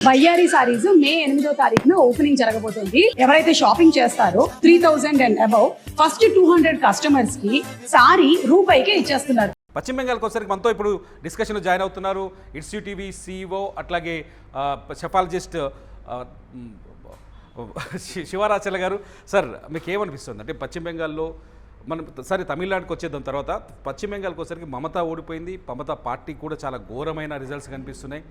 బయ్యారి సారీస్ మే 8వ తారీఖున ఓపెనింగ్ జరగబోతుంది. ఎవరైతే షాపింగ్ చేస్తారో 3000 అండ్ అబౌవ్ ఫస్ట్ 200 కస్టమర్స్ కి సారీ రూపాయికే ఇచ్చేస్తున్నారు. పశ్చిమ బెంగాల్కి వచ్చేసరికి మనతో ఇప్పుడు డిస్కషన్లో జాయిన్ అవుతున్నారు ఇట్స్ టీవీ CEO అట్లాగే సెఫాలజిస్ట్ శివరాచల గారు. సార్ మీకు ఏమనిపిస్తుంది అంటే పశ్చిమ బెంగాల్లో మనం సరే తమిళనాడుకి వచ్చేద్దాం, తర్వాత పశ్చిమ బెంగాల్కి వచ్చేసరికి మమతా ఓడిపోయింది. మమతా పార్టీ కూడా చాలా ఘోరమైన రిజల్ట్స్ కనిపిస్తున్నాయి.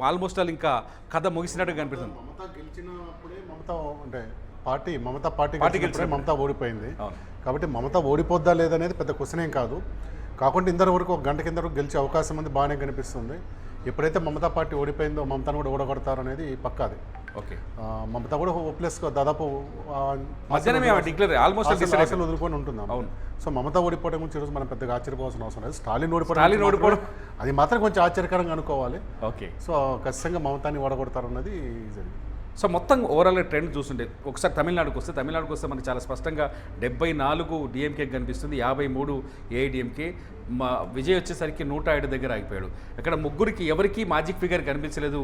ఆల్మోస్ట్ ఆల్ ఇంకా కథ ముగిసినట్టుగా కనిపిస్తుంది. మమతా గెలిచినప్పుడే మమతా పార్టీ గెలిచినప్పుడే మమతా ఓడిపోయింది. కాబట్టి మమతా ఓడిపోద్దా లేదనేది పెద్ద క్వశ్చన్ ఏం కాదు. కాకుండా ఇందరి వరకు ఒక గంట కింద వరకు గెలిచే అవకాశం ఉంది, బాగానే కనిపిస్తుంది. ఎప్పుడైతే మమతా పార్టీ ఓడిపోయిందో మమతాను కూడా ఓడగొడతారు అనేది పక్కాది. ఓకే, మమతా కూడా ప్లస్ దాదాపు ఆల్మోస్ట్ వదులుకొని ఉంటున్నాం. అవును. సో మమతా ఓడిపోవడం గురించి ఈరోజు మనం పెద్దగా ఆశ్చర్యపోవాల్సిన అవసరం లేదు. స్టాలిన్ ఓడిపోవడం అది మాత్రం కొంచెం ఆశ్చర్యకరంగా అనుకోవాలి. ఓకే, సో ఖచ్చితంగా మమతాని ఓడగొడతారు అన్నది జరిగింది. సో మొత్తం ఓవరాల్ ట్రెండ్ చూస్తుంటే ఒకసారి తమిళనాడుకు వస్తే మనకి చాలా స్పష్టంగా 74 డిఎంకే కనిపిస్తుంది, 53 ఏఐడిఎంకే. విజయ్ వచ్చేసరికి 107 దగ్గర ఆగిపోయాడు. ఇక్కడ ముగ్గురికి ఎవరికి మ్యాజిక్ ఫిగర్ కనిపించలేదు.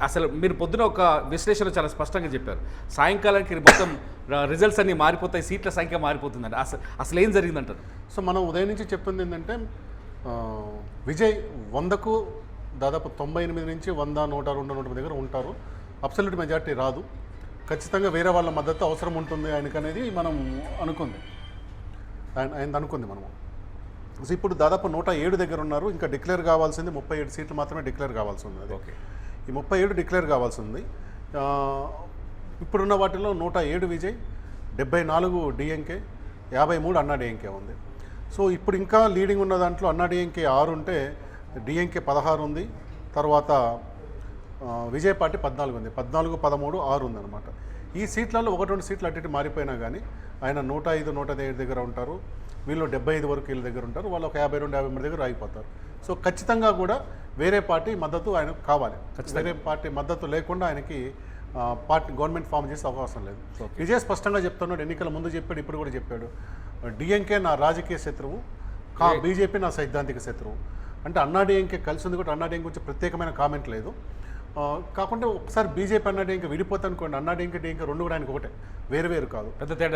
అసలు మీరు పొద్దున ఒక విశ్లేషణ చాలా స్పష్టంగా చెప్పారు, సాయంకాలానికి మొత్తం రిజల్ట్స్ అన్నీ మారిపోతాయి, సీట్ల సంఖ్య మారిపోతుందండి. అసలు ఏం జరిగిందంటారు? సో మనం ఉదయం నుంచి చెప్పింది ఏంటంటే విజయ్ 100కు దాదాపు 98 నుంచి 100, 100, 100 దగ్గర ఉంటారు. అబ్సల్యూట్ మెజార్టీ రాదు. ఖచ్చితంగా వేరే వాళ్ళ మద్దతు అవసరం ఉంటుంది ఆయనకనేది మనం అనుకుంది, ఆయన అనుకుంది మనము. సో ఇప్పుడు దాదాపు 107 దగ్గర ఉన్నారు. ఇంకా డిక్లేర్ కావాల్సింది 37 సీట్లు మాత్రమే డిక్లేర్ కావాల్సి ఉంది. అది ఓకే, ఈ 37 డిక్లేర్ కావాల్సి ఉంది. ఇప్పుడున్న వాటిలో 107 విజయ్, 74 డిఎంకే, 53 అన్నా డిఎంకే ఉంది. సో ఇప్పుడు ఇంకా లీడింగ్ ఉన్న దాంట్లో అన్నా డిఎంకే 6 ఉంటే డిఎంకే 16 ఉంది. తర్వాత విజయ్ పార్టీ 14 ఉంది. 14, 13, 6 ఉందన్నమాట. ఈ సీట్లలో 1-2 సీట్లు అటు ఇటు మారిపోయినా కానీ ఆయన 105, 105 దగ్గర ఉంటారు. వీళ్ళు 75 వరకు వీళ్ళ దగ్గర ఉంటారు. వాళ్ళు ఒక 52, 53 దగ్గర ఆగిపోతారు. సో ఖచ్చితంగా కూడా వేరే పార్టీ మద్దతు ఆయనకు కావాలి. వేరే పార్టీ మద్దతు లేకుండా ఆయనకి గవర్నమెంట్ ఫామ్ చేసే అవకాశం లేదు. విజయ్ స్పష్టంగా చెప్తున్నాడు, ఎన్నికల ముందు చెప్పాడు, ఇప్పుడు కూడా చెప్పాడు, డిఎంకే నా రాజకీయ శత్రువు, బీజేపీ నా సైద్ధాంతిక శత్రువు. అంటే అన్నాడీఎంకే కలిసి ఉంది కూడా అన్నాడీఎంకే గురించి ప్రత్యేకమైన కామెంట్ లేదు. కాకుండా ఒకసారి బీజేపీ అన్నాడీఎంకే విడిపోతా అనుకోండి, అన్నాడీఎంకే డిఎంకే రెండు కూడా ఆయనకు ఒకటే, వేరు కాదు.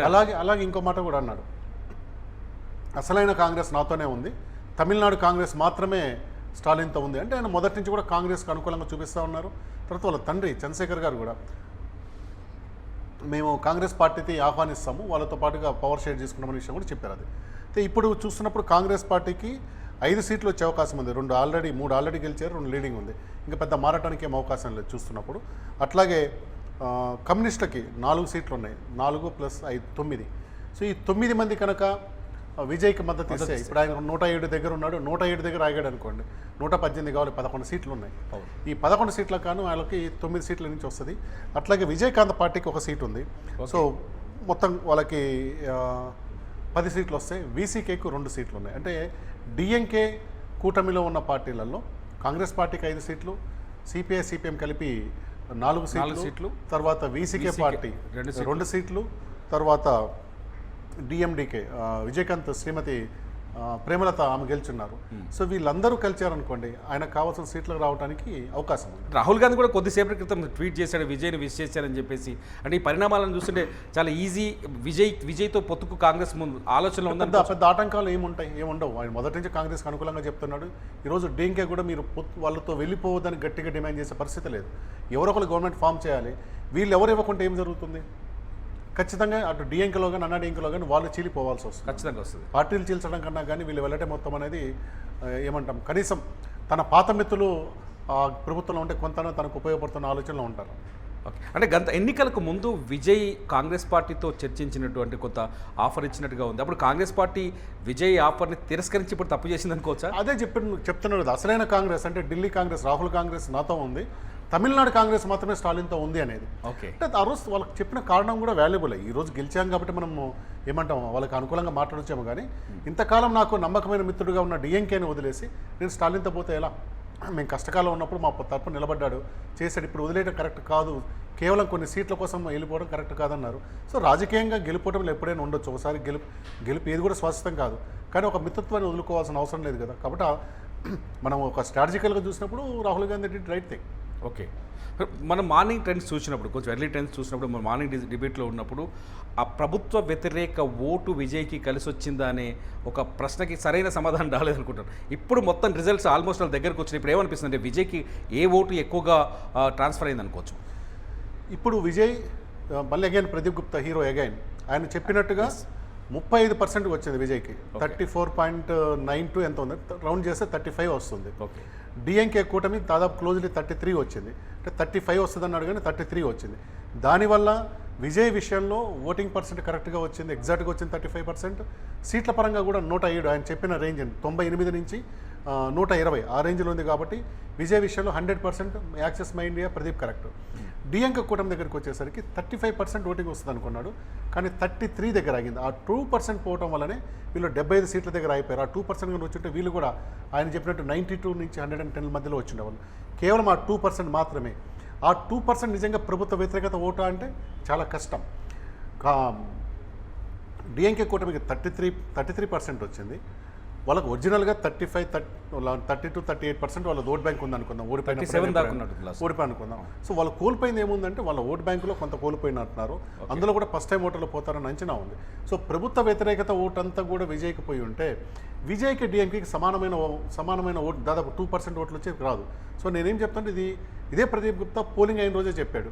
అలాగే ఇంకో మాట కూడా అన్నాడు, అసలైన కాంగ్రెస్ నాతోనే ఉంది, తమిళనాడు కాంగ్రెస్ మాత్రమే స్టాలిన్తో ఉంది. అంటే ఆయన మొదటి నుంచి కూడా కాంగ్రెస్కి అనుకూలంగా చూపిస్తూ ఉన్నారు. తర్వాత వాళ్ళ తండ్రి చంద్రశేఖర్ గారు కూడా మేము కాంగ్రెస్ పార్టీకి ఆహ్వానిస్తాము, వాళ్ళతో పాటుగా పవర్ షేర్ చేసుకున్నామనే విషయం కూడా చెప్పారు. అది అయితే ఇప్పుడు చూస్తున్నప్పుడు కాంగ్రెస్ పార్టీకి 5 సీట్లు వచ్చే అవకాశం ఉంది. 3 ఆల్రెడీ గెలిచారు, 2 లీడింగ్ ఉంది. ఇంకా పెద్ద మారటానికి ఏం అవకాశం లేదు చూస్తున్నప్పుడు. అట్లాగే కమ్యూనిస్టులకి 4 సీట్లు ఉన్నాయి, 4 + 5 9. సో ఈ 9 మంది కనుక విజయ్కి మద్దతు ఇస్తే, ఇప్పుడు ఆయన 107 దగ్గర ఉన్నాడు, 107 దగ్గర ఆగాడు అనుకోండి, 118 కావాలి, 11 సీట్లు ఉన్నాయి. ఈ 11 సీట్లకు కాను వాళ్ళకి 9 సీట్ల నుంచి వస్తుంది. అట్లాగే విజయకాంత్ పార్టీకి 1 సీట్ ఉంది. సో మొత్తం వాళ్ళకి 10 సీట్లు వస్తాయి. వీసీకేకు 2 సీట్లు ఉన్నాయి. అంటే డిఎంకే కూటమిలో ఉన్న పార్టీలలో కాంగ్రెస్ పార్టీకి 5 సీట్లు, సిపిఐ సిపిఎం కలిపి 4 సీట్లు, తర్వాత వీసీకే పార్టీ 2 సీట్లు, తర్వాత డిఎండికే విజయకాంత్ శ్రీమతి ప్రేమలత ఆమె గెలుచున్నారు. సో వీళ్ళందరూ కలిచారనుకోండి, ఆయనకు కావాల్సిన సీట్లకు రావడానికి అవకాశం ఉంది. రాహుల్ గాంధీ కూడా కొద్దిసేపటి క్రితం ట్వీట్ చేశాడు, విజయ్ని విష్ చేశారని చెప్పేసి. అంటే ఈ పరిణామాలను చూస్తుంటే చాలా ఈజీ, విజయ్తో పొత్తుకు కాంగ్రెస్ ముందు ఆలోచనలో ఉంది. పెద్ద ఆటంకాలు ఏముండవు. ఆయన మొదటి నుంచి కాంగ్రెస్కి అనుకూలంగా చెప్తున్నాడు. ఈరోజు డిఎంకే కూడా మీరు వాళ్ళతో వెళ్ళిపోవద్దని గట్టిగా డిమాండ్ చేసే పరిస్థితి లేదు. ఎవరొకరు గవర్నమెంట్ ఫామ్ చేయాలి. వీళ్ళు ఎవరు ఇవ్వకుంటే ఏం జరుగుతుంది? ఖచ్చితంగా అటు డిఎంకేలో కానీ అన్నా డిఎంకేలో కానీ వాళ్ళు చీలిపోవాల్సి వస్తుంది. ఖచ్చితంగా వస్తుంది. పార్టీలు చీల్చడం కన్నా కానీ వీళ్ళు వెళ్ళటే మొత్తం అనేది ఏమంటాం, కనీసం తన పాత మిత్రులు ప్రభుత్వంలో ఉంటే కొంత తనకు ఉపయోగపడుతున్న ఆలోచనలో ఉంటారు. ఓకే, అంటే గత ఎన్నికలకు ముందు విజయ్ కాంగ్రెస్ పార్టీతో చర్చించినటువంటి కొంత ఆఫర్ ఇచ్చినట్టుగా ఉంది. అప్పుడు కాంగ్రెస్ పార్టీ విజయ్ ఆఫర్ని తిరస్కరించి ఇప్పుడు తప్పు చేసింది అనుకోవచ్చా? అదే చెప్తున్నాడు, అసలైన కాంగ్రెస్ అంటే ఢిల్లీ కాంగ్రెస్, రాహుల్ కాంగ్రెస్ నాతో ఉంది, తమిళనాడు కాంగ్రెస్ మాత్రమే స్టాలిన్తో ఉంది అనేది. ఓకే, అంటే ఆ రోజు వాళ్ళకి చెప్పిన కారణం కూడా వాల్యుబుల్. ఈ రోజు గెలిచాం కాబట్టి మనం ఏమంటాం, వాళ్ళకి అనుకూలంగా మాట్లాడొచ్చాము. కానీ ఇంతకాలం నాకు నమ్మకమైన మిత్రుడుగా ఉన్న డిఎంకేని వదిలేసి నేను స్టాలిన్తో పోతే ఎలా? మేము కష్టకాలం ఉన్నప్పుడు మా తరపున నిలబడ్డాడు, చేశాడు. ఇప్పుడు వదిలేయడం కరెక్ట్ కాదు, కేవలం కొన్ని సీట్ల కోసం వెళ్ళిపోవడం కరెక్ట్ కాదన్నారు. సో రాజకీయంగా గెలుపోవడంలో ఎప్పుడైనా ఉండొచ్చు, ఒకసారి గెలుపు ఏది కూడా శాశ్వతం కాదు. కానీ ఒక మిత్రత్వాన్ని వదులుకోవాల్సిన అవసరం లేదు కదా. కాబట్టి మనం ఒక స్ట్రాటజికల్గా చూసినప్పుడు Rahul Gandhi did right thing. Okay, మనం మార్నింగ్ ట్రెండ్స్ చూసినప్పుడు, కొంచెం ఎర్లీ ట్రెండ్స్ చూసినప్పుడు, మనం మార్నింగ్ డిబేట్లో ఉన్నప్పుడు ఆ ప్రభుత్వ వ్యతిరేక ఓటు విజయ్కి కలిసి వచ్చిందా అనే ఒక ప్రశ్నకి సరైన సమాధానం రాలేదనుకుంటాను. ఇప్పుడు మొత్తం రిజల్ట్స్ ఆల్మోస్ట్ వాళ్ళ దగ్గరకు వచ్చినాయి. ఇప్పుడు ఏమనిపిస్తుంది అంటే విజయ్కి ఏ ఓటు ఎక్కువగా ట్రాన్స్ఫర్ అయింది అనుకోవచ్చు? ఇప్పుడు విజయ్ మళ్ళీ again Pradeep Gupta hero again ఆయన చెప్పినట్టుగా 35% వచ్చింది విజయ్కి. 34.92 ఎంత ఉంది, రౌండ్ చేస్తే 35 వస్తుంది. ఓకే, డిఎంకే కూటమి దాదాపు క్లోజ్లీ 33 వచ్చింది. అంటే 35 వస్తుంది అన్నాడు కానీ 33 వచ్చింది. దానివల్ల విజయ్ విషయంలో ఓటింగ్ పర్సెంట్ కరెక్ట్గా వచ్చింది, ఎగ్జాక్ట్గా వచ్చింది 35%. సీట్ల పరంగా కూడా 107 ఆయన చెప్పిన రేంజ్ 98 నుంచి 120 ఆ రేంజ్లో ఉంది. కాబట్టి విజయ్ విషయంలో 100% access my India Pradeep correct. DMK కూటమి దగ్గరికి వచ్చేసరికి 35% ఓటింగ్ వస్తుంది అనుకున్నాడు, కానీ 33 దగ్గర ఆగింది. ఆ 2% పోవటం వల్లనే వీళ్ళు 75 సీట్ల దగ్గర అయిపోయారు. ఆ 2% కనుక వచ్చుంటే వీళ్ళు కూడా ఆయన చెప్పినట్టు 92 నుంచి 110 మధ్యలో వచ్చిండేవాళ్ళు. కేవలం ఆ 2% మాత్రమే. ఆ 2% నిజంగా ప్రభుత్వ వ్యతిరేకత ఓటా అంటే చాలా కష్టం. డిఎంకే కూటమికి 33% వచ్చింది. వాళ్ళకు ఒరిజినల్గా 32-38% వాళ్ళ ఓట్ బ్యాంక్ ఉందనుకుందాం, ఓడిపోయి అనుకుందాం. సో వాళ్ళు కోల్పోయింది ఏముందంటే వాళ్ళ ఓట్ బ్యాంకులో కొంత కోల్పోయినట్టున్నారు. అందులో కూడా ఫస్ట్ టైం ఓటర్లు పోతారని అంచనా ఉంది. సో ప్రభుత్వ వ్యతిరేకత ఓటు అంతా కూడా విజయ్కి పోయి ఉంటే విజయ్కి డిఎంకేకి సమానమైన ఓటు దాదాపు 2% ఓట్లు వచ్చి రాదు. సో నేనేం చెప్తాను, ఇదే ప్రదీప్ గుప్తా పోలింగ్ అయిన రోజే చెప్పాడు,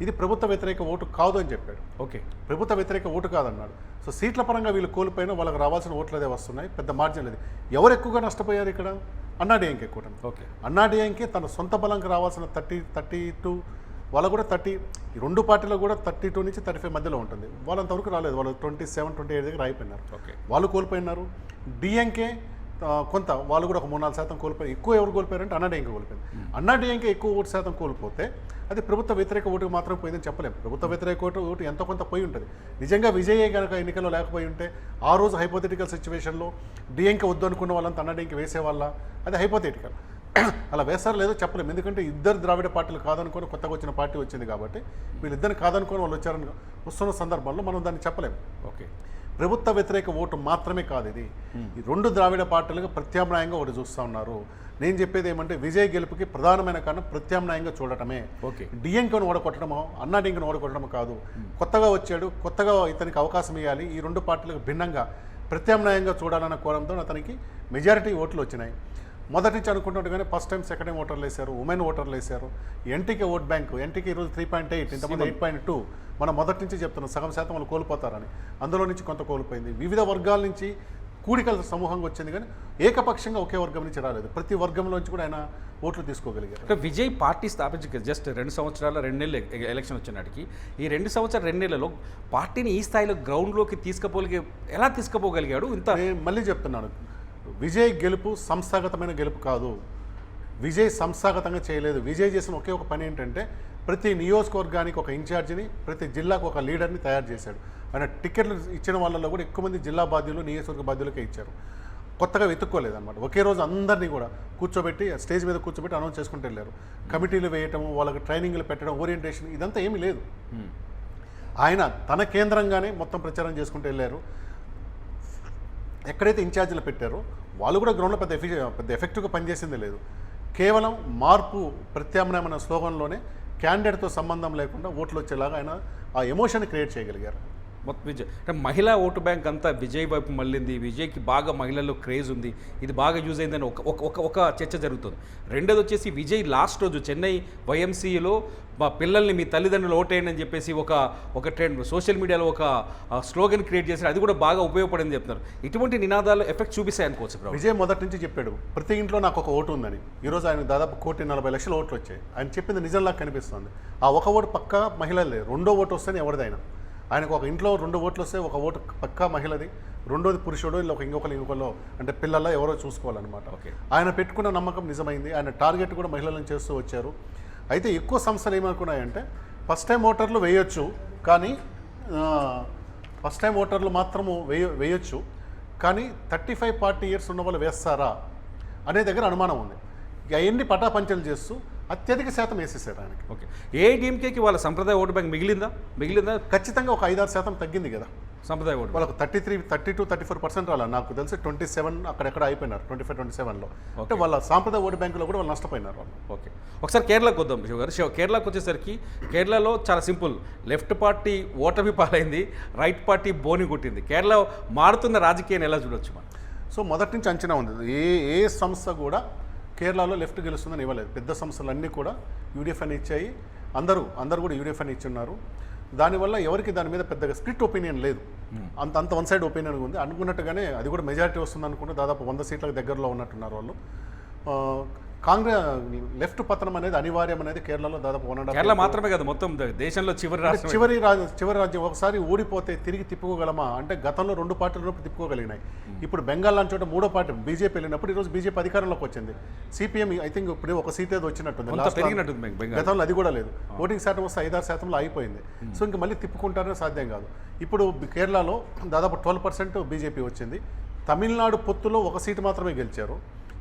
ఇది ప్రభుత్వ వ్యతిరేక ఓటు కాదు అని చెప్పాడు. ఓకే, ప్రభుత్వ వ్యతిరేక ఓటు కాదన్నాడు. సో సీట్ల పరంగా వీళ్ళు కోల్పోయినా వాళ్ళకి రావాల్సిన ఓట్లు అదే వస్తున్నాయి, పెద్ద మార్జిన్ లేదు. ఎవరు ఎక్కువగా నష్టపోయారు ఇక్కడ? అన్నాడీఎంకే కూటమి. ఓకే, అన్నాడీఎంకే తన సొంత బలంకి రావాల్సిన 32 వాళ్ళకు కూడా 30, ఈ రెండు పార్టీలో కూడా 32 నుంచి 35 మధ్యలో ఉంటుంది. వాళ్ళంతవరకు రాలేదు, వాళ్ళు 27-28 దగ్గర అయిపోయినారు. ఓకే, వాళ్ళు కోల్పోయినారు. డిఎంకే కొంత వాళ్ళు కూడా ఒక 3-4% కోల్పోయి. ఎక్కువ ఎవరు కోల్పోయారంటే అన్నాడీఎంకే కోల్పోయింది. అన్నాడీఎంకే ఎక్కువ ఓటు శాతం కోల్పోతే అది ప్రభుత్వ వ్యతిరేక ఓటుకు మాత్రం పోయిందని చెప్పలేము. ప్రభుత్వ వ్యతిరేక ఓటు ఎంతో కొంత పోయి ఉంటుంది. నిజంగా విజయే కనుక ఎన్నికల్లో లేకపోయి ఉంటే ఆ రోజు హైపోథెటికల్ సిచ్యువేషన్లో డిఎంకే వద్దు అనుకున్న వాళ్ళంతా అన్నాడీఎంకే వేసేవాళ్ళ, అది హైపోథెటికల్. అలా వేస్తారో లేదో చెప్పలేము, ఎందుకంటే ఇద్దరు ద్రావిడ పార్టీలు కాదనుకొని కొత్తగా వచ్చిన పార్టీ వచ్చింది కాబట్టి వీళ్ళిద్దరిని కాదనుకొని వాళ్ళు వస్తున్న సందర్భంలో మనం దాన్ని చెప్పలేము. ఓకే, ప్రభుత్వ వ్యతిరేక ఓటు మాత్రమే కాదు ఇది. ఈ రెండు ద్రావిడ పార్టీలుగా ప్రత్యామ్నాయంగా ఒకటి చూస్తూ ఉన్నారు. నేను చెప్పేది ఏమంటే విజయ్ గెలుపుకి ప్రధానమైన కారణం ప్రత్యామ్నాయంగా చూడటమే. ఓకే, డిఎంకేను ఓడగొట్టడమో అన్నాడీఎంకేను ఓడగొట్టడమో కాదు. కొత్తగా వచ్చాడు, కొత్తగా ఇతనికి అవకాశం ఇవ్వాలి, ఈ రెండు పార్టీలకు భిన్నంగా ప్రత్యామ్నాయంగా చూడాలన్న కోణంతో అతనికి మెజారిటీ ఓట్లు వచ్చినాయి. మొదటి నుంచి అనుకుంటున్నట్టు కానీ ఫస్ట్ టైం సెకండ్ టైం ఓటర్లు వేశారు, ఉమెన్ ఓటర్లు వేశారు. ఎన్టీకే ఓట్ బ్యాంకు, ఎన్టీకే ఈరోజు 3.8, ఇంతమంది 8.2. మనం మొదటి నుంచి చెప్తున్నాం సగం శాతం వాళ్ళు కోల్పోతారని. అందులో నుంచి కొంత కోల్పోయింది. వివిధ వర్గాల నుంచి కూడికల సమూహంగా వచ్చింది, కానీ ఏకపక్షంగా ఒకే వర్గం నుంచి రాలేదు. ప్రతి వర్గంలోంచి కూడా ఆయన ఓట్లు తీసుకోగలిగారు. విజయ్ పార్టీ స్థాపించి జస్ట్ 2 సంవత్సరాల 2 నెలలు ఎలక్షన్ వచ్చినాటికి, ఈ 2 సంవత్సరాల 2 నెలలలో పార్టీని ఈ స్థాయిలో గ్రౌండ్లోకి ఎలా తీసుకుపోగలిగాడు? ఇంత నేను మళ్ళీ చెప్తున్నాను, విజయ్ గెలుపు సంస్థాగతమైన గెలుపు కాదు. విజయ్ సంస్థాగతంగా చేయలేదు. విజయ్ చేసిన ఒకే ఒక పని ఏంటంటే ప్రతి నియోజకవర్గానికి ఒక ఇన్ఛార్జిని, ప్రతి జిల్లాకు ఒక లీడర్ని తయారు చేశాడు. ఆయన టికెట్లు ఇచ్చిన వాళ్ళలో కూడా ఎక్కువ మంది జిల్లా బాధ్యులు, నియోజకవర్గ బాధ్యులకే ఇచ్చారు. కొత్తగా వెతుక్కోలేదన్నమాట. ఒకే రోజు అందరినీ కూడా కూర్చోబెట్టి స్టేజ్ మీద కూర్చోబెట్టి అనౌన్స్ చేసుకుంటూ వెళ్ళారు. కమిటీలు వేయటము, వాళ్ళకి ట్రైనింగ్లు పెట్టడం, ఓరియంటేషన్, ఇదంతా ఏమీ లేదు. ఆయన తన కేంద్రంగానే మొత్తం ప్రచారం చేసుకుంటూ వెళ్ళారు. ఎక్కడైతే ఇన్ఛార్జీలు పెట్టారో వాళ్ళు కూడా గ్రౌండ్లో పెద్ద ఎఫెక్టివ్గా పనిచేసిందే లేదు. కేవలం మార్పు ప్రత్యామ్నాయమైన స్లోగన్లోనే క్యాండిడేట్తో సంబంధం లేకుండా ఓట్లు వచ్చేలాగా ఆయన ఆ ఎమోషన్ క్రియేట్ చేయగలిగారు. మొత్తం విజయ్ అంటే మహిళా ఓటు బ్యాంక్ అంతా విజయ్ వైపు మళ్ళింది. విజయ్కి బాగా మహిళల్లో క్రేజ్ ఉంది, ఇది బాగా యూజ్ అయిందని ఒక చర్చ జరుగుతుంది. రెండోది వచ్చేసి విజయ్ లాస్ట్ రోజు చెన్నై వైఎంసీలో మా పిల్లల్ని మీ తల్లిదండ్రులు ఓటేయండి అని చెప్పేసి ఒక ట్రెండ్ సోషల్ మీడియాలో ఒక స్లోగన్ క్రియేట్ చేశారు. అది కూడా బాగా ఉపయోగపడింది చెప్తున్నారు. ఇటువంటి నినాదాలు ఎఫెక్ట్ చూపిస్తాయి అనుకోవచ్చు. విజయ్ మొదటి నుంచి చెప్పాడు ప్రతి ఇంట్లో నాకు ఒక ఓటు ఉందని. ఈరోజు ఆయన దాదాపు 1,40,00,000 ఓట్లు వచ్చాయి. ఆయన చెప్పింది నిజంలా కనిపిస్తుంది. ఆ ఒక ఓటు పక్కా మహిళలే, రెండో ఓటు వస్తేనే ఎవరిదైనా. ఆయనకు ఒక ఇంట్లో 2 ఓట్లు వస్తే ఒక ఓటు పక్కా మహిళది, రెండోది పురుషుడు, ఇలా ఇంకొకరు అంటే పిల్లల్లో ఎవరో చూసుకోవాలన్నమాట. ఆయన పెట్టుకున్న నమ్మకం నిజమైంది. ఆయన టార్గెట్ కూడా మహిళలను చేస్తూ వచ్చారు. అయితే ఎక్కువ సంస్థలు ఏమనుకున్నాయంటే ఫస్ట్ టైం ఓటర్లు వేయొచ్చు, కానీ ఫస్ట్ టైం ఓటర్లు మాత్రము వేయొచ్చు, కానీ 35-40 ఇయర్స్ ఉన్న వాళ్ళు వేస్తారా అనే దగ్గర అనుమానం ఉంది. అవన్నీ పటాపంచలు చేస్తూ అత్యధిక శాతం వేసేసారు ఆయనకి. ఓకే, ఏఐడిఎంకేకి వాళ్ళ సంప్రదాయ ఓటు బ్యాంక్ మిగిలిందా? ఖచ్చితంగా ఒక 5-6% తగ్గింది కదా. సంప్రదాయ ఓటు వాళ్ళకు 32-34% రాలా, నాకు తెలిసి 27 అక్కడెక్కడ అయిపోయినారు 25-27లో. అంటే వాళ్ళ సాంప్రదాయ ఓటు బ్యాంకులో కూడా వాళ్ళు నష్టపోయినారు వాళ్ళు. ఓకే, ఒకసారి కేరళకు వద్దాం శివ గారు. కేరళకు వచ్చేసరికి కేరళలో చాలా సింపుల్, లెఫ్ట్ పార్టీ ఓటమి పాలైంది, రైట్ పార్టీ బోని కొట్టింది. కేరళ మారుతున్న రాజకీయాన్ని ఎలా చూడొచ్చు మనం? సో మొదటి నుంచి అంచనా ఉంది, ఏ సంస్థ కూడా కేరళలో లెఫ్ట్ గెలుస్తుందని ఇవ్వలేదు. పెద్ద సంస్థలు అన్నీ కూడా యూడిఎఫ్ అని ఇచ్చాయి, అందరూ కూడా యూడిఎఫ్ అని ఇచ్చున్నారు. దానివల్ల ఎవరికి దాని మీద పెద్దగా స్ప్లిట్ ఒపీనియన్ లేదు, అంత వన్ సైడ్ ఒపీనియన్ ఉంది. అనుకున్నట్టుగానే అది కూడా మెజారిటీ వస్తుంది అనుకుంటే దాదాపు 100 సీట్లకు దగ్గరలో ఉన్నట్టున్నారు వాళ్ళు. కాంగ్రెస్ లెఫ్ట్ పతనం అనేది అనివార్యం అనేది కేరళలో దాదాపు 1.5 కేరళ మాత్రమే కాదు, మొత్తం దేశంలో చివరి రాష్ట్రం. చివరి రాజ్యం ఒకసారి ఓడిపోతే తిరిగి తిప్పుకోగలమా అంటే గతంలో 2 పార్టీలు తిప్పుకోగలిగినాయి. ఇప్పుడు బెంగాల్ లాంటి చోట 3వ పార్టీ బీజేపీ వెళ్ళినప్పుడు ఈరోజు బీజేపీ అధికారంలోకి వచ్చింది. సిపిఎం ఐ థింక్ ఇప్పుడు ఒక సీట్ ఏదో వచ్చినట్టుంది, గతంలో అది కూడా లేదు. ఓటింగ్ శాతం వస్తే 5-6% అయిపోయింది. సో ఇంక మళ్ళీ తిప్పుకుంటారనే సాధ్యం కాదు. ఇప్పుడు కేరళలో దాదాపు 12% బీజేపీ వచ్చింది. తమిళనాడు పొత్తులో 1 సీటు మాత్రమే గెలిచారు,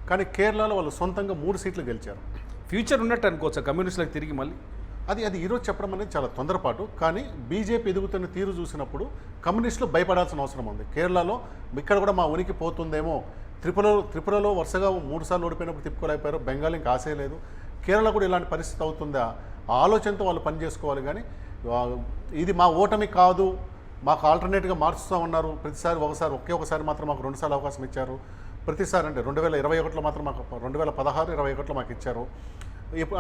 కానీ కేరళలో వాళ్ళు సొంతంగా 3 సీట్లు గెలిచారు. ఫ్యూచర్ ఉన్నట్టు అనుకోవచ్చు కమ్యూనిస్టులకు తిరిగి మళ్ళీ. అది ఈరోజు చెప్పడం అనేది చాలా తొందరపాటు. కానీ బీజేపీ ఎదుగుతున్న తీరు చూసినప్పుడు కమ్యూనిస్టులు భయపడాల్సిన అవసరం ఉంది. కేరళలో ఇక్కడ కూడా మా ఉనికి పోతుందేమో. త్రిపురలో వరుసగా 3 సార్లు ఓడిపోయినప్పుడు తిప్పుకోలేకపోయారు. బెంగాల్ ఇంకా ఆశే లేదు. కేరళ కూడా ఇలాంటి పరిస్థితి అవుతుందా ఆ ఆలోచనతో వాళ్ళు పనిచేసుకోవాలి. కానీ ఇది మా ఓటమి కాదు, మాకు ఆల్టర్నేట్గా మార్చుతూ ఉన్నారు. ప్రతిసారి ఒకసారి మాత్రం మాకు 2 సార్లు అవకాశం ఇచ్చారు. ప్రతిసారి అంటే 2021లో మాత్రం మాకు 2016-21లో మాకు ఇచ్చారు.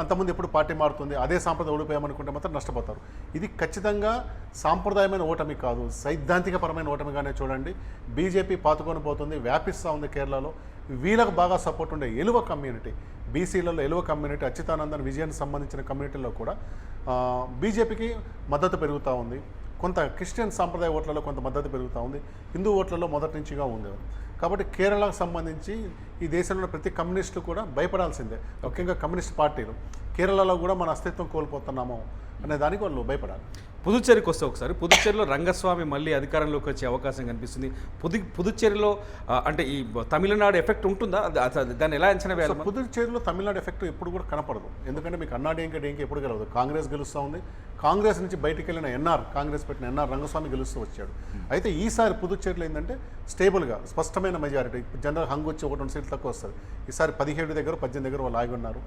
అంతకుముందు ఎప్పుడు పార్టీ మారుతుంది, అదే సాంప్రదాయం ఓడిపోయామనుకుంటే మాత్రం నష్టపోతారు. ఇది ఖచ్చితంగా సాంప్రదాయమైన ఓటమి కాదు, సైద్ధాంతికపరమైన ఓటమిగానే చూడండి. బీజేపీ పాతుకొని పోతుంది, వ్యాపిస్తూ ఉంది కేరళలో. వీళ్ళకు బాగా సపోర్ట్ ఉండే ఎలువ కమ్యూనిటీ, బీసీలలో ఎలువ కమ్యూనిటీ, అచ్యుతానందన్ విజయానికి సంబంధించిన కమ్యూనిటీలో కూడా బీజేపీకి మద్దతు పెరుగుతూ ఉంది. కొంత క్రిస్టియన్ సాంప్రదాయ ఓట్లలో కొంత మద్దతు పెరుగుతూ ఉంది, హిందూ ఓట్లలో మొదటి నుంచిగా ఉంది. కాబట్టి కేరళకు సంబంధించి ఈ దేశంలో ప్రతి కమ్యూనిస్టు కూడా భయపడాల్సిందే, ముఖ్యంగా కమ్యూనిస్ట్ పార్టీలు. కేరళలో కూడా మన అస్తిత్వం కోల్పోతున్నాము అనే దానికి వాళ్ళు భయపడాలి. పుదుచ్చేరికి వస్తే ఒకసారి, పుదుచ్చేరిలో రంగస్వామి మళ్ళీ అధికారంలోకి వచ్చే అవకాశం కనిపిస్తుంది. పుదుచ్చేరిలో అంటే ఈ తమిళనాడు ఎఫెక్ట్ ఉంటుందా, దాన్ని ఎలా అంచనా వేయాలి? పుదుచ్చేరిలో తమిళనాడు ఎఫెక్ట్ ఎప్పుడు కూడా కనపడదు. ఎందుకంటే మీకు అన్నాడీఎంకే ఎప్పుడు గెలవదు. కాంగ్రెస్ గెలుస్తూ ఉంది. కాంగ్రెస్ నుంచి బయటికి వెళ్ళిన కాంగ్రెస్ పెట్టిన ఎన్ఆర్ రంగస్వామి గెలుస్తూ వచ్చాడు. అయితే ఈసారి పుదుచ్చేరిలో ఏంటంటే స్టేబుల్గా స్పష్టమైన మెజారిటీ, జనరల్ హంగ్ వచ్చి 1-2 సీట్లు తక్కువ వస్తుంది. ఈసారి 17 దగ్గర 18 దగ్గర వాళ్ళు ఆగి ఉన్నారు.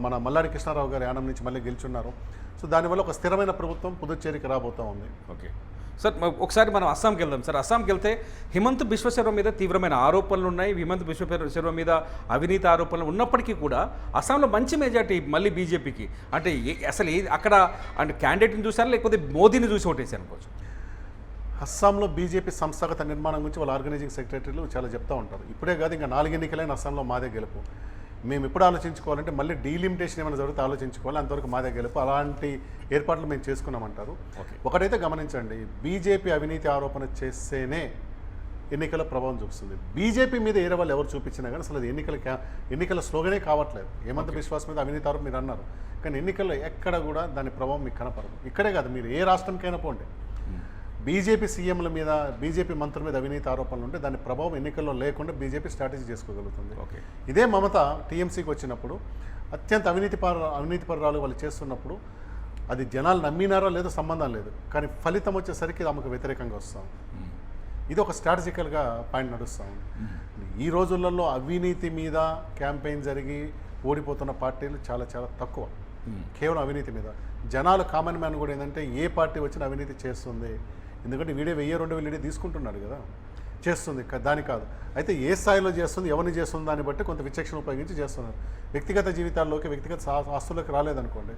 మన మల్లాడి కృష్ణారావు గారు యానం నుంచి మళ్ళీ గెలుచున్నారు. సో దానివల్ల ఒక స్థిరమైన ప్రభుత్వం పుదుచ్చేరికి రాబోతూ ఉంది. ఓకే సార్, ఒకసారి మనం అస్సాంకి వెళ్దాం సార్. అస్సాంకి వెళ్తే హిమంత్ బిశ్వశర్మ మీద తీవ్రమైన ఆరోపణలు ఉన్నాయి. హిమంత్ బిశ్వశర్మ మీద అవినీతి ఆరోపణలు ఉన్నప్పటికీ కూడా అస్సాంలో మంచి మెజార్టీ మళ్ళీ బీజేపీకి. అంటే అసలు అక్కడ అంటే క్యాండిడేట్ని చూసారా లేకపోతే మోదీని చూసి ఓటేసారు అనుకోవచ్చు? అస్సాంలో బీజేపీ సంస్థాగత నిర్మాణం గురించి వాళ్ళ ఆర్గనైజింగ్ సెక్రటరీలు చాలా చెప్తూ ఉంటారు. ఇప్పుడే కాదు, ఇంకా 4 ఎన్నికలైన అస్సాంలో మాదే గెలుపు. మేము ఎప్పుడు ఆలోచించుకోవాలంటే మళ్ళీ డీలిమిటేషన్ ఏమైనా జరిగితే ఆలోచించుకోవాలి, అంతవరకు మాదే గెలుపు. అలాంటి ఏర్పాట్లు మేము చేసుకున్నామంటారు. ఒకటైతే గమనించండి, బీజేపీ అవినీతి ఆరోపణ చేస్తేనే ఎన్నికల ప్రభావం చూపిస్తుంది. బీజేపీ మీద ఏరే వాళ్ళు ఎవరు చూపించినా కానీ అసలు అది ఎన్నికల స్లోగనే కావట్లేదు. హేమంత్ బిశ్వాస్ మీద అవినీతి ఆరోపణ మీరు అన్నారు, కానీ ఎన్నికల్లో ఎక్కడ కూడా దాని ప్రభావం మీకు కనపడదు. ఇక్కడే కాదు, మీరు ఏ రాష్ట్రంకైనా పోండి, బీజేపీ సీఎంల మీద, బీజేపీ మంత్రుల మీద అవినీతి ఆరోపణలు ఉంటే దాని ప్రభావం ఎన్నికల్లో లేకుండా బీజేపీ స్ట్రాటజీ చేసుకోగలుగుతుంది. ఇదే మమత టీఎంసీకి వచ్చినప్పుడు అత్యంత అవినీతిపరురాలు వాళ్ళు చేస్తున్నప్పుడు అది జనాలు నమ్మినారో లేదో సంబంధం లేదు, కానీ ఫలితం వచ్చేసరికి ఆమెకు వ్యతిరేకంగా వస్తాం. ఇది ఒక స్ట్రాటజికల్గా పాయింట్ నడుస్తాం. ఈ రోజులలో అవినీతి మీద క్యాంపెయిన్ జరిగి ఓడిపోతున్న పార్టీలు చాలా చాలా తక్కువ, కేవలం అవినీతి మీద. జనాలు కామన్ మ్యాన్ కూడా ఏంటంటే ఏ పార్టీ వచ్చినా అవినీతి చేస్తుంది, ఎందుకంటే వీడే 1000-2000 తీసుకుంటున్నాడు కదా, చేస్తుంది, దాని కాదు. అయితే ఏ స్థాయిలో చేస్తుంది, ఎవరిని చేస్తుంది దాన్ని బట్టి కొంత విచక్షణ ఉపయోగించి చేస్తున్నారు. వ్యక్తిగత జీవితాల్లోకి, వ్యక్తిగత ఆస్తుల్లోకి రాలేదనుకోండి,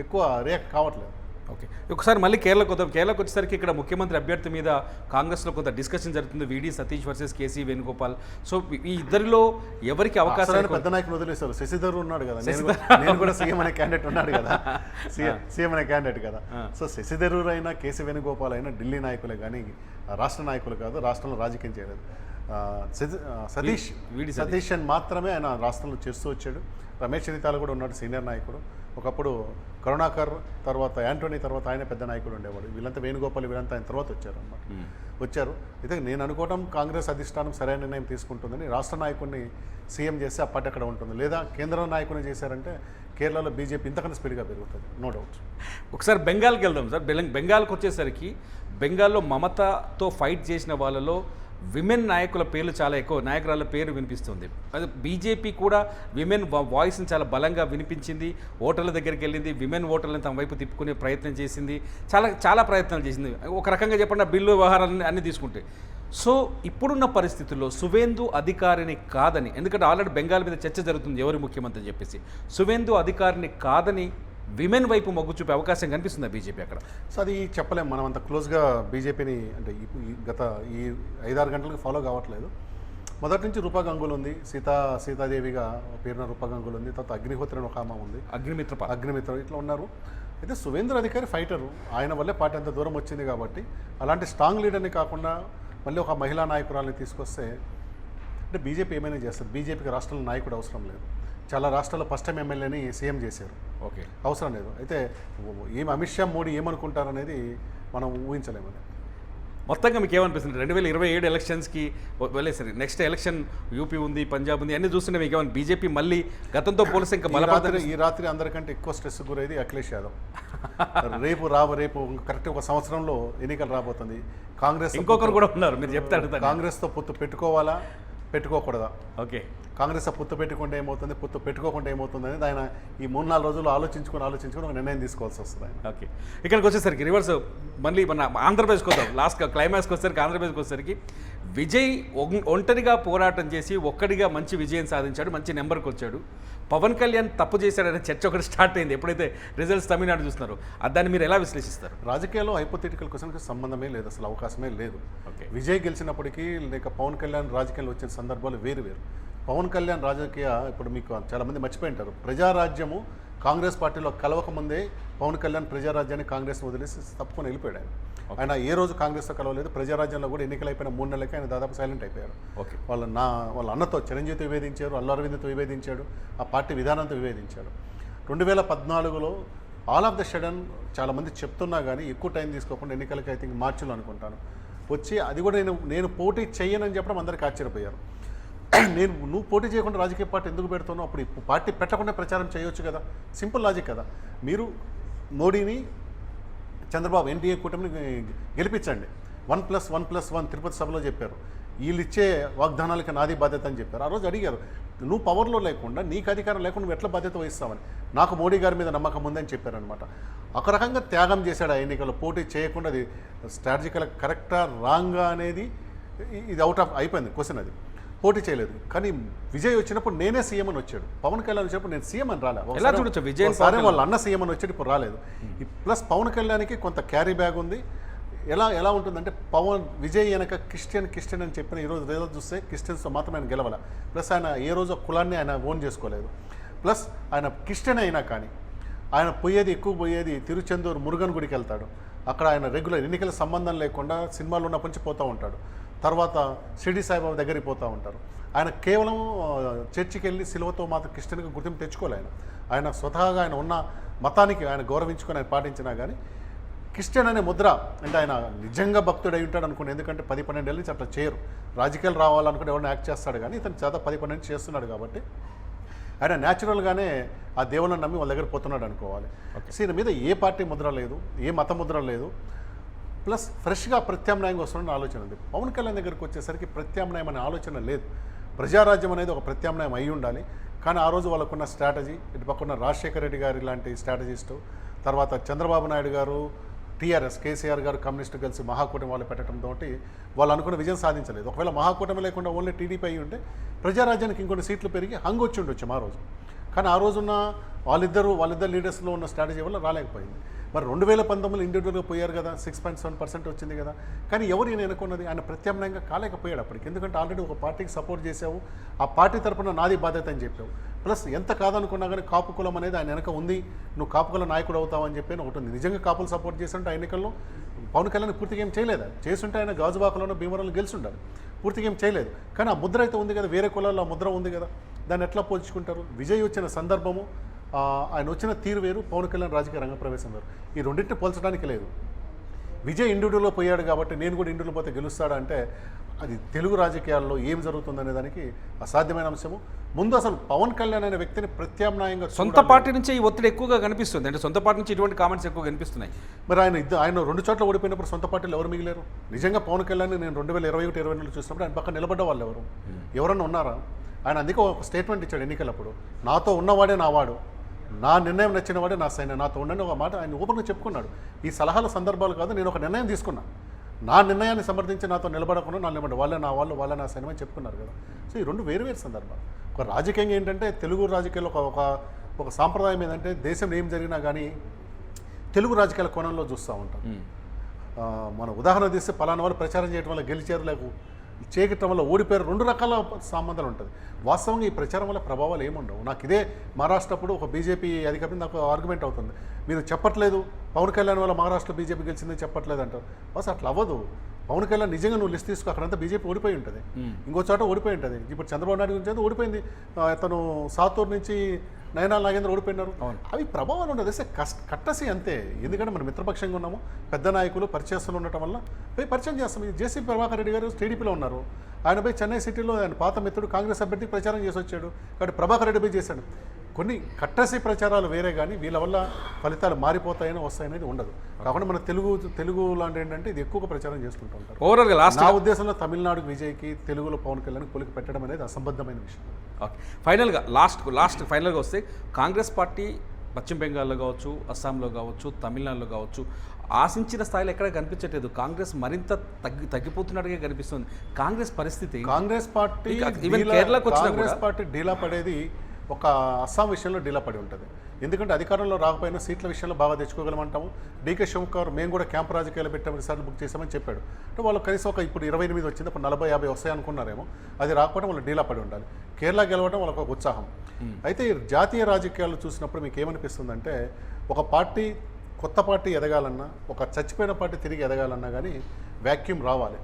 ఎక్కువ రియాక్ట్ కావట్లేదు. ఓకే, ఒకసారి మళ్ళీ కేరళకు వద్దాం. కేరళకు వచ్చేసరికి ఇక్కడ ముఖ్యమంత్రి అభ్యర్థి మీద కాంగ్రెస్లో కొంత డిస్కషన్ జరుగుతుంది, VD Satheesh versus KC Venugopal. So ఈ ఇద్దరిలో ఎవరికి అవకాశం? పెద్ద నాయకులు వదిలేశారు. శశిధర్ ఉన్నాడు కదా, నేను కూడా సీఎం అనే క్యాండిడేట్ ఉన్నాడు కదా, సీఎం అనే క్యాండిడేట్ కదా. సో శశిధర్ అయినా కేసీ వేణుగోపాల్ అయినా ఢిల్లీ నాయకులే కానీ రాష్ట్ర నాయకులు కాదు, రాష్ట్రంలో రాజకీయం చేయలేదు. సతీష్ అని మాత్రమే ఆయన రాష్ట్రంలో చేస్తూ వచ్చాడు. రమేష్ చెన్నితాల కూడా ఉన్నాడు, సీనియర్ నాయకుడు. ఒకప్పుడు కరుణాకర్ తర్వాత యాంటోనీ తర్వాత ఆయన పెద్ద నాయకుడు ఉండేవాడు. వీళ్ళంతా వేణుగోపాల్ వీళ్ళంతా ఆయన తర్వాత వచ్చారు అన్నమాట. అయితే నేను అనుకోవటం కాంగ్రెస్ అధిష్టానం సరైన నిర్ణయం తీసుకుంటుందని. రాష్ట్ర నాయకుడిని సీఎం చేస్తే ఆ పార్టీ అక్కడ ఉంటుంది, లేదా కేంద్ర నాయకుడిని చేశారంటే కేరళలో బీజేపీ ఇంతకన్నా స్పీడ్గా పెరుగుతుంది, నో డౌట్. ఒకసారి బెంగాల్కి వెళ్దాం సార్. బెంగాల్కి వచ్చేసరికి బెంగాల్లో మమతాతో ఫైట్ చేసిన వాళ్ళలో విమెన్ నాయకుల పేర్లు చాలా ఎక్కువ, నాయకురాల పేరు వినిపిస్తుంది. అది బీజేపీ కూడా విమెన్ వాయిస్ని చాలా బలంగా వినిపించింది, ఓటర్ల దగ్గరికి వెళ్ళింది, విమెన్ ఓటర్లను తమ వైపు తిప్పుకునే ప్రయత్నం చేసింది, చాలా ప్రయత్నాలు చేసింది. ఒక రకంగా చెప్పండి, బిల్లు వ్యవహారాలన్నీ అన్నీ తీసుకుంటే. సో ఇప్పుడున్న పరిస్థితుల్లో సువేందు అధికారిని కాదని, ఎందుకంటే ఆల్రెడీ బెంగాల్ మీద చర్చ జరుగుతుంది ఎవరు ముఖ్యమంత్రి అని చెప్పేసి, సువేందు అధికారిని కాదని విమెన్ వైపు మొగ్గు చూపే అవకాశం కనిపిస్తుందా బీజేపీ అక్కడ? సో అది చెప్పలేము, మనం అంత క్లోజ్గా బీజేపీని అంటే గత ఈ 5-6 గంటలకు ఫాలో కావట్లేదు. మొదటి నుంచి రూపా గంగూలు ఉంది, సీతాదేవిగా పేరున రూపా గంగూలు ఉంది, తర్వాత అగ్నిహోత్రి అని ఒక ఆమె ఉంది, అగ్నిమిత్ర ఇట్లా ఉన్నారు. అయితే సువేంద్ర అధికారి ఫైటరు, ఆయన వల్లే పార్టీ అంత దూరం వచ్చింది కాబట్టి అలాంటి స్ట్రాంగ్ లీడర్ని కాకుండా మళ్ళీ ఒక మహిళా నాయకురాలని తీసుకొస్తే అంటే బీజేపీ ఏమైనా చేస్తుంది. బీజేపీకి రాష్ట్రంలో నాయకుడు అవసరం లేదు, చాలా రాష్ట్రాల్లో ఫస్ట్ టైం ఎమ్మెల్యేని సీఎం చేశారు, ఓకే అవసరం లేదు. అయితే ఏం అమిత్ షా మోడీ ఏమనుకుంటారనేది మనం ఊహించలేమని. మొత్తంగా మీకు ఏమనిపిస్తుంది 2027 ఎలక్షన్స్కి వెళ్ళేసరి, నెక్స్ట్ ఎలక్షన్ యూపీ ఉంది, పంజాబ్ ఉంది, అన్నీ చూస్తుంటే మీకు ఏమైనా బీజేపీ మళ్ళీ గతంతో పోలిస్తే ఇంకా ఈ రాత్రి అందరికంటే ఎక్కువ స్ట్రెస్ గురైంది అఖిలేష్ యాదవ్. రేపు కరెక్ట్ ఒక సంవత్సరంలో ఎన్నికలు రాబోతుంది. కాంగ్రెస్ ఇంకొకరు కూడా ఉన్నారు, మీరు చెప్తారు కాంగ్రెస్తో పొత్తు పెట్టుకోవాలా పెట్టుకోకూడదా, ఓకే కాంగ్రెస్ పొత్తు పెట్టుకుంటే ఏమవుతుంది, పొత్తు పెట్టుకోకుండా ఏమవుతుంది అనేది ఆయన ఈ 3-4 రోజులు ఆలోచించుకొని ఒక నిర్ణయం తీసుకోవాల్సి వస్తుంది ఆయన. ఓకే, ఇక్కడికి వచ్చేసరికి రివర్స్ మళ్ళీ మన ఆంధ్రప్రదేశ్కి వద్దాం. లాస్ట్ క్లైమాక్స్కి వచ్చేసరికి ఆంధ్రప్రదేశ్కి వచ్చేసరికి విజయ్ ఒంటరిగా పోరాటం చేసి ఒక్కడిగా మంచి విజయం సాధించాడు, మంచి నెంబర్కి వచ్చాడు. పవన్ కళ్యాణ్ తప్పు చేశాడనే చర్చ ఒకటి స్టార్ట్ అయింది ఎప్పుడైతే రిజల్ట్స్ తమిళనాడు చూస్తున్నారు. దాన్ని మీరు ఎలా విశ్లేషిస్తారు? రాజకీయాల్లో హైపోథెటికల్ క్వశ్చన్కి సంబంధమే లేదు, అసలు అవకాశమే లేదు. ఓకే, విజయ్ గెలిచినప్పటికీ లేక పవన్ కళ్యాణ్ రాజకీయాల్లో వచ్చిన సందర్భాలు వేరు. పవన్ కళ్యాణ్ రాజకీయ ఇప్పుడు మీకు చాలామంది మర్చిపోయి ఉంటారు, ప్రజారాజ్యము కాంగ్రెస్ పార్టీలో కలవకముందే పవన్ కళ్యాణ్ ప్రజారాజ్యాన్ని కాంగ్రెస్ని వదిలేసి తప్పుకొని వెళ్ళిపోయాడు. ఆయన ఏ రోజు కాంగ్రెస్తో కలవలేదు. ప్రజారాజ్యంలో కూడా ఎన్నికలు అయిపోయిన 3 నెలలకి ఆయన దాదాపు సైలెంట్ అయిపోయారు. ఓకే, వాళ్ళ అన్నతో చిరంజీవితో విభేదించారు, అల్లు అరవింద్తో విభేదించాడు, ఆ పార్టీ విధానంతో విభేదించాడు. 2014లో ఆల్ ఆఫ్ ద సడన్ చాలామంది చెప్తున్నా కానీ ఎక్కువ టైం తీసుకోకుండా ఎన్నికలకి ఐ థింక్ మార్చిలో అనుకుంటాను వచ్చి, అది కూడా నేను పోటీ చేయనని చెప్పడం అందరికీ ఆశ్చర్యపోయారు. నువ్వు పోటీ చేయకుండా రాజకీయ పార్టీ ఎందుకు పెడుతున్నావు, అప్పుడు పార్టీ పెట్టకుండా ప్రచారం చేయొచ్చు కదా, సింపుల్ లాజిక్ కదా. మీరు మోడీని చంద్రబాబు ఎన్డీఏ కూటమిని గెలిపించండి, 1+1+1 తిరుపతి సభలో చెప్పారు. వీళ్ళు ఇచ్చే వాగ్దానాలకి నాది బాధ్యత అని చెప్పారు. ఆ రోజు అడిగారు, నువ్వు పవర్లో లేకుండా నీకు అధికారం లేకుండా నువ్వు ఎట్లా బాధ్యత వహిస్తామని. నాకు మోడీ గారి మీద నమ్మకం ఉందని చెప్పారనమాట. ఒక రకంగా త్యాగం చేశాడు ఆ ఎన్నికల్లో, పోటీ చేయకుండా. అది స్ట్రాటజికల్ కరెక్టా రాంగా అనేది ఇది అయిపోయింది క్వశ్చన్. అది పోటీ చేయలేదు. కానీ విజయ్ వచ్చినప్పుడు నేనే సీఎం అని వచ్చాడు. పవన్ కళ్యాణ్ వచ్చినప్పుడు నేను సీఎం అని రాలే, వాళ్ళ అన్న సీఎం అని వచ్చాడు, ఇప్పుడు రాలేదు. ప్లస్ పవన్ కళ్యాణ్కి కొంత క్యారీ బ్యాగ్ ఉంది. ఎలా ఉంటుందంటే విజయ్ వెనక క్రిస్టియన్ అని చెప్పిన ఈరోజు రిజల్ట్ చూస్తే క్రిస్టియన్స్తో మాత్రం ఆయన గెలవాల. ప్లస్ ఆయన ఏ రోజు కులాన్ని ఆయన ఓన్ చేసుకోలేదు. ప్లస్ ఆయన క్రిస్టియన్ అయినా కానీ ఆయన ఎక్కువ పోయేది తిరుచెందూరు మురుగన్ గుడికి వెళ్తాడు. అక్కడ ఆయన రెగ్యులర్ ఎన్నికల సంబంధం లేకుండా సినిమాలు ఉన్నప్పటి నుంచి పోతూ ఉంటాడు. తర్వాత షిరిడి సాయిబాబా దగ్గరికి పోతూ ఉంటారు. ఆయన కేవలం చర్చికి వెళ్ళి సిలువతో మాత్రం క్రిస్టియన్కి గుర్తింపు తెచ్చుకోలే. ఆయన స్వతహాగా ఆయన ఉన్న మతానికి ఆయన గౌరవించుకొని ఆయన పాటించినా కానీ క్రిస్టియన్ అనే ముద్ర అంటే ఆయన నిజంగా భక్తుడు అయి ఉంటాడు అనుకోండి. ఎందుకంటే 10-12 ఏళ్ళ నుంచి అట్లా చేయరు. రాజకీయాలు రావాలనుకుంటే ఎవరైనా యాక్ట్ చేస్తాడు, కానీ ఇతను చాలా 10-12 చేస్తున్నాడు కాబట్టి ఆయన న్యాచురల్గానే ఆ దేవుళ్ళని నమ్మి వాళ్ళ దగ్గర పోతున్నాడు అనుకోవాలి. ఈయన మీద ఏ పార్టీ ముద్ర లేదు, ఏ మత ముద్ర లేదు. ప్లస్ ఫ్రెష్గా ప్రత్యామ్నాయంగా వస్తున్న ఆలోచన ఉంది. పవన్ కళ్యాణ్ దగ్గరికి వచ్చేసరికి ప్రత్యామ్నాయం అనే ఆలోచన లేదు. ప్రజారాజ్యం అనేది ఒక ప్రత్యామ్నాయం అయి ఉండాలి. కానీ ఆ రోజు వాళ్ళకున్న స్ట్రాటజీ, ఇటు పక్కన రాజశేఖర రెడ్డి గారు ఇలాంటి స్ట్రాటజిస్టు, తర్వాత చంద్రబాబు నాయుడు గారు, టీఆర్ఎస్ కేసీఆర్ గారు కమ్యూనిస్టు కలిసి మహాకూటమి వాళ్ళు పెట్టడంతో వాళ్ళు అనుకున్న విజయం సాధించలేదు. ఒకవేళ మహాకూటమి లేకుండా ఓన్లీ టీడీపీ అయి ఉంటే ప్రజారాజ్యానికి ఇంకొన్ని సీట్లు పెరిగి హంగు వచ్చి ఉండొచ్చు ఆ రోజు. కానీ ఆ రోజున్న వాళ్ళిద్దరు లీడర్స్లో ఉన్న స్ట్రాటజీ వల్ల రాలేకపోయింది. మరి 2019లో ఇండివిజువల్గా పోయారు కదా, 6.7% వచ్చింది కదా. కానీ ఎవరు ఈయన ఎన్నుకున్నది, ఆయన ప్రత్యామ్నాయంగా కాలేకపోయాడు అప్పటికి. ఎందుకంటే ఆల్రెడీ ఒక పార్టీకి సపోర్ట్ చేసావు, ఆ పార్టీ తరఫున నాది బాధ్యత అని చెప్పావు. ప్లస్ ఎంత కాదనుకున్నా కానీ కాపు కులం అనేది ఆయన వెనక ఉంది, నువ్వు కాపు కుల నాయకుడు అవుతావు అని చెప్పి ఒకటి ఉంది. నిజంగా కాపులు సపోర్ట్ చేస్తుంటే ఆ ఎన్నికల్లో పవన్ కళ్యాణ్ పూర్తిగా ఏం చేయలేదు. చేస్తుంటే ఆయన గాజువాకలోనో భీమవరంలో గెలుచుండాలి, పూర్తిగా ఏం చేయలేదు. కానీ ఆ ముద్ర అయితే ఉంది కదా, వేరే కులాల్లో ఆ ముద్ర ఉంది కదా, దాన్ని ఎట్లా పోల్చుకుంటారు? విజయ్ వచ్చిన సందర్భము, ఆయన వచ్చిన తీరు వేరు, పవన్ కళ్యాణ్ రాజకీయ రంగ ప్రవేశం వేరు. ఈ రెండింటిని పోల్చడానికి లేదు. విజయ్ ఇండివిజువల్గా పోయాడు కాబట్టి నేను కూడా ఇండివిజువల్ పోతే గెలుస్తాడా అంటే అది తెలుగు రాజకీయాల్లో ఏం జరుగుతుందనే దానికి అసాధ్యమైన అంశము. ముందు అసలు పవన్ కళ్యాణ్ అనే వ్యక్తిని ప్రత్యామ్నాయంగా సొంత పార్టీ నుంచి ఈ ఒత్తిడి ఎక్కువగా కనిపిస్తుంది, అంటే సొంత పార్టీ నుంచి ఇటువంటి కామెంట్స్ ఎక్కువ కనిపిస్తున్నాయి. మరి ఆయన 2 చోట్ల ఓడిపోయినప్పుడు సొంత పార్టీలు ఎవరు మిగిలేరు? నిజంగా పవన్ కళ్యాణ్ నేను 2021-22 చూసినప్పుడు ఆయన పక్కన నిలబడ్డ వాళ్ళు ఎవరన్నా ఉన్నారా? ఆయన అందుకే ఒక స్టేట్మెంట్ ఇచ్చాడు ఎన్నికలప్పుడు, నాతో ఉన్నవాడే నావాడు, నా నిర్ణయం నచ్చిన వాడే నా సైన్యం, నాతో ఉండండి ఒక మాట ఆయన ఓపెన్గా చెప్పుకున్నాడు. ఈ సలహాల సందర్భాలు కాదు, నేను ఒక నిర్ణయం తీసుకున్నా, నా నిర్ణయాన్ని సమర్థించి నాతో నిలబడకుండా నా నిలబడి వాళ్ళే నా వాళ్ళు వాళ్ళే నా సైన్యం అని చెప్పుకున్నారు కదా. సో ఈ 2 వేరు సందర్భాలు. ఒక రాజకీయంగా ఏంటంటే తెలుగు రాజకీయాల్లో ఒక సాంప్రదాయం ఏంటంటే దేశంలో ఏం జరిగినా కానీ తెలుగు రాజకీయాల కోణంలో చూస్తూ ఉంటాం. మన ఉదాహరణ తీస్తే పలానా వాళ్ళు ప్రచారం చేయడం వల్ల గెలిచారు, లేక చేయటం వల్ల ఓడిపోయారు, 2 రకాల సంబంధాలు ఉంటుంది. వాస్తవంగా ఈ ప్రచారం వల్ల ప్రభావాలు ఏముండవు. నాకు ఇదే మహారాష్ట్ర అప్పుడు ఒక బీజేపీ అధికారి నాకు ఆర్గ్యుమెంట్ అవుతుంది, మీరు చెప్పట్లేదు పవన్ కళ్యాణ్ వల్ల మహారాష్ట్ర బీజేపీ గెలిచిందని చెప్పట్లేదు అంటారు. బస్ అట్లా అవ్వదు. పవన్ కళ్యాణ్ నిజంగా నువ్వు లిస్ట్ తీసుకో, అక్కడంతా బీజేపీ ఓడిపోయి ఉంటుంది, ఇంకో చోట ఓడిపోయి ఉంటుంది. ఇప్పుడు చంద్రబాబు నాయుడు గురించి అయితే ఓడిపోయింది, తను సాతూరు నుంచి నయనాల నాగేంద్ర ఓడిపోయినారు. అవి ప్రభావాలు ఉండదు, కట్టసి అంతే. ఎందుకంటే మనం మిత్రపక్షంగా ఉన్నాము, పెద్ద నాయకులు పరిచయస్తులు ఉండటం వల్ల పోయి పరిచయం చేస్తాం. జేసీ ప్రభాకర్ రెడ్డి గారు టీడీపీలో ఉన్నారు, ఆయన పోయి చెన్నై సిటీలో ఆయన పాత మిత్రుడు కాంగ్రెస్ అభ్యర్థి ప్రచారం చేసి వచ్చాడు, కాబట్టి ప్రభాకర్ రెడ్డి పోయి చేశాడు. కొన్ని కట్టసి ప్రచారాలు వేరే, కానీ వీళ్ళ వల్ల ఫలితాలు మారిపోతాయని వస్తాయనేది ఉండదు. కాకుండా మన తెలుగు లాంటి ఏంటంటే ఇది ఎక్కువగా ప్రచారం చేసుకుంటూ ఉంటారు. ఓవరాల్గా లాస్ట్ నా ఉద్దేశంలో తమిళనాడు విజయ్కి తెలుగులో పవన్ కళ్యాణ్ పొలికి పెట్టడం అనేది అసంబద్ధమైన విషయం. ఓకే, ఫైనల్గా ఫైనల్గా వస్తే కాంగ్రెస్ పార్టీ పశ్చిమ బెంగాల్లో కావచ్చు, అస్సాంలో కావచ్చు, తమిళనాడులో కావచ్చు ఆశించిన స్థాయిలో ఎక్కడ కనిపించట్లేదు. కాంగ్రెస్ మరింత తగ్గిపోతున్నట్టుగా కనిపిస్తుంది. కాంగ్రెస్ పరిస్థితి, కాంగ్రెస్ పార్టీ ఈవెన్ కేరళకు వచ్చినా కాంగ్రెస్ పార్టీ డీలా పడేది ఒక అస్సాం విషయంలో డీలా పడి ఉంటుంది. ఎందుకంటే అధికారంలో రాకపోయినా సీట్ల విషయంలో బాగా తెచ్చుకోగలమంటాము. డీకే శివకుమార్ మేము కూడా క్యాంప్ రాజకీయాలు పెట్టాము, రిసార్ట్లు బుక్ చేసామని చెప్పాడు. అంటే వాళ్ళు కనీసం ఇప్పుడు 28 వచ్చింది, అప్పుడు 40-50 వస్తాయి అనుకున్నారేమో. అది రాకపోవడం వాళ్ళు డీలా పడి ఉండాలి. కేరళ గెలవడం వాళ్ళకు ఒక ఉత్సాహం. అయితే జాతీయ రాజకీయాలు చూసినప్పుడు మీకు ఏమనిపిస్తుందంటే, ఒక పార్టీ కొత్త పార్టీ ఎదగాలన్నా, ఒక చచ్చిపోయిన పార్టీ తిరిగి ఎదగాలన్నా కానీ వ్యాక్యూమ్ రావాలి.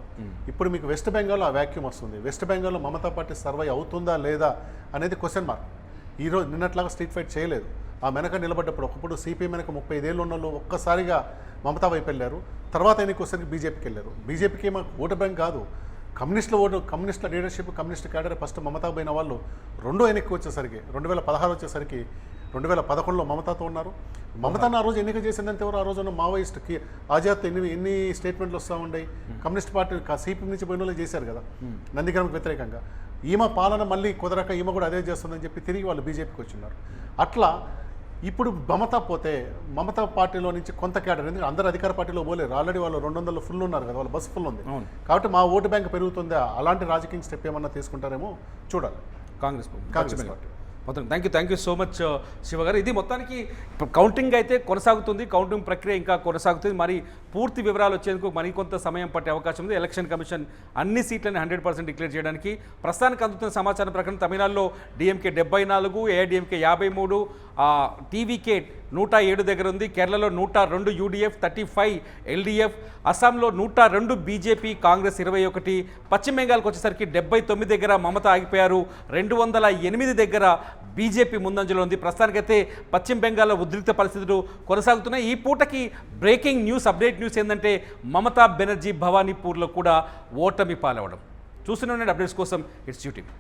ఇప్పుడు మీకు వెస్ట్ బెంగాల్లో ఆ వ్యాక్యూమ్ వస్తుంది. వెస్ట్ బెంగాల్లో మమతా పార్టీ సర్వై అవుతుందా లేదా అనేది క్వశ్చన్ మార్క్. ఈరోజు నిన్నట్లాగా స్ట్రీట్ ఫైట్ చేయలేదు. ఆ వెనక నిలబడ్డప్పుడు ఒకప్పుడు సిపిఎం వెనక 35 ఏళ్ళు ఉన్న వాళ్ళు ఒక్కసారిగా మమతా వైపు వెళ్ళారు. తర్వాత ఆయనకి వచ్చేసరికి బీజేపీకి వెళ్ళారు. బీజేపీకి మాకు ఓటు బ్యాంక్ కాదు, కమ్యూనిస్టుల leadership, communist cadre first Mamata పోయిన వాళ్ళు 2 ఎన్నికకి వచ్చేసరికి 2016 వచ్చేసరికి 2011లో మమతాతో ఉన్నారు. మమతాను ఆ రోజు ఎన్నిక చేసిందంటే ఎవరు? ఆ రోజు ఉన్న మావోయిస్ట్కి ఆజాద్ ఎన్ని స్టేట్మెంట్లు వస్తూ ఉన్నాయి. కమ్యూనిస్ట్ పార్టీ సిపిఎం నుంచి పోయిన వాళ్ళు చేశారు కదా నందిగ్రామ్కి వ్యతిరేకంగా. ఈమె పాలన మళ్ళీ కుదరక ఈమె కూడా అదే చేస్తుందని చెప్పి తిరిగి వాళ్ళు బీజేపీకి వచ్చిన్నారు. అట్లా ఇప్పుడు మమతా పార్టీలో నుంచి కొంత క్యాడర్, ఎందుకంటే అందరూ అధికార పార్టీలో పోలేరు. ఆల్రెడీ వాళ్ళు 200 ఫుల్ ఉన్నారు కదా, వాళ్ళ బస్సు ఫుల్ ఉంది. కాబట్టి మా ఓటు బ్యాంక్ పెరుగుతుందా, అలాంటి రాజకీయ స్టెప్ ఏమన్నా తీసుకుంటారేమో చూడాలి కాంగ్రెస్ పార్టీ. మొత్తం thank you so much Shiva గారు. ఇది మొత్తానికి కౌంటింగ్ అయితే కొనసాగుతుంది, కౌంటింగ్ ప్రక్రియ ఇంకా కొనసాగుతుంది. మరి పూర్తి వివరాలు వచ్చేందుకు మరికొంత సమయం పట్టే అవకాశం ఉంది. ఎలక్షన్ కమిషన్ అన్ని సీట్లను 100% డిక్లేర్ చేయడానికి ప్రస్తుతానికి అందుతున్న సమాచారం ప్రకారం తమిళనాడులో డిఎంకే 74, ఏఐడిఎంకే 53, టీవీకే 107 దగ్గర ఉంది. కేరళలో 102 యూడీఎఫ్, 35 ఎల్డీఎఫ్, అస్సాంలో 102 బీజేపీ, కాంగ్రెస్ 21, పశ్చిమ బెంగాల్కి వచ్చేసరికి 79 దగ్గర మమత ఆగిపోయారు, 208 దగ్గర బీజేపీ ముందంజలో ఉంది. ప్రస్తుతానికైతే పశ్చిమ బెంగాల్లో ఉద్రిక్త పరిస్థితులు కొనసాగుతున్నాయి. ఈ పూటకి బ్రేకింగ్ న్యూస్, అప్డేట్ న్యూస్ ఏంటంటే మమతా బెనర్జీ భవానీపూర్లో కూడా ఓటమి పాలవడం. చూస్తూనే ఉండండి అప్డేట్స్ కోసం. It's UTV.